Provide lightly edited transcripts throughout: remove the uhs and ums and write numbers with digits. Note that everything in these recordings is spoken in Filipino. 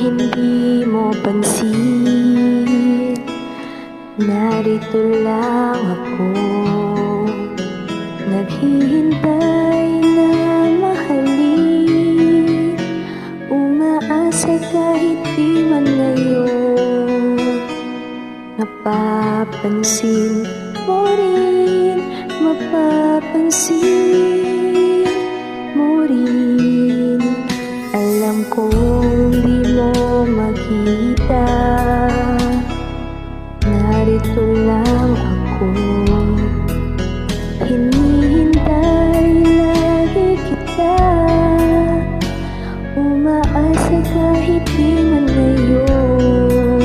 hindi mo pansin, narito lang ako, naghihintay na mahalin, umaasa kahit di man ngayon. Mapapansin mo rin, mapapansin mo rin. Alam kong di mo makita, narito lang ako, hinihintay lagi kita, umaasa kahit di man ngayon.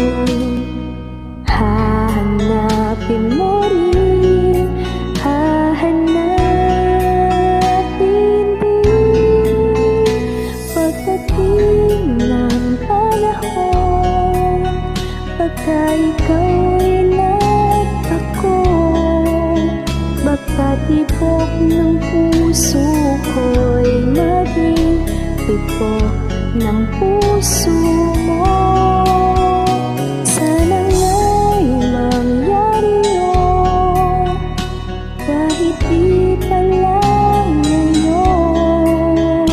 Hahanapin mo rin, hahanapin din, pagdating ng panahon, pagka ikaw'y nagtako, baka tibok ng puso ko'y maging tibok ng puso mo. Sana nga'y mangyari yun, kahit di pa lang ngayon.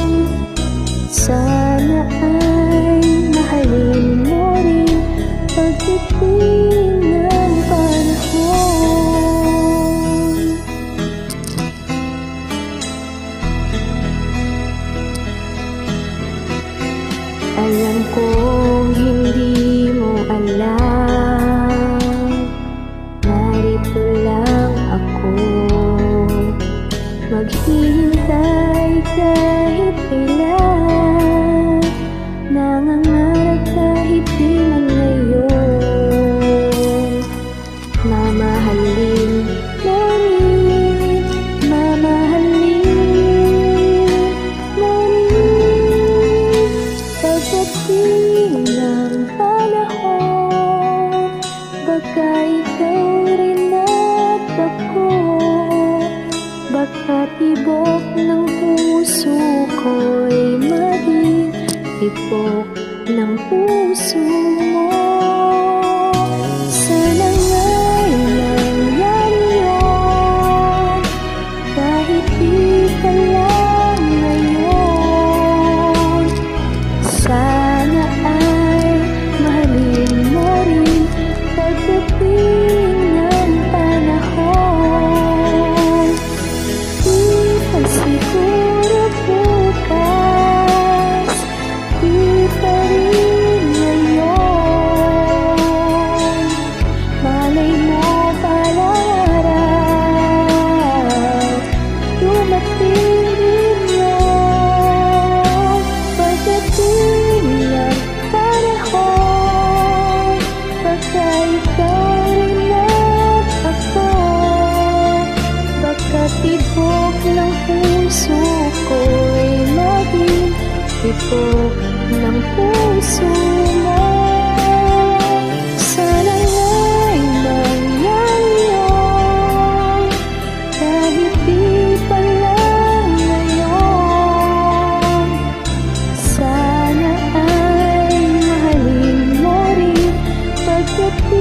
Sana ay mahalin mo rin pagdating ng panahon. Alam kong hindi mo alam, narito lang ako, maghihintay kahit kailan, nangangarap kahit di man ngayon. Mamahalin mo rin, mamahalin mo rin, pagdating ng panahon, baka ikaw rin at ako, baka tibok ng puso ko'y maging tibok ng puso mo. Sana nga'y mangyari yun, kahit di pa lang ngayon. Sana ay mahalin mo rin pagdating ng panahon. Di pa siguro bukas, di pa rin ngayon. Malay mo palang araw, dumating rin yun, pagdating ng panahon, baka ikaw rin at ako, baka tibok ng puso ko'y maging tibok ng puso mo. Sana nga'y mangyari yun, kahit di pa lang ngayon. Sana ay mahalin mo rin pagdating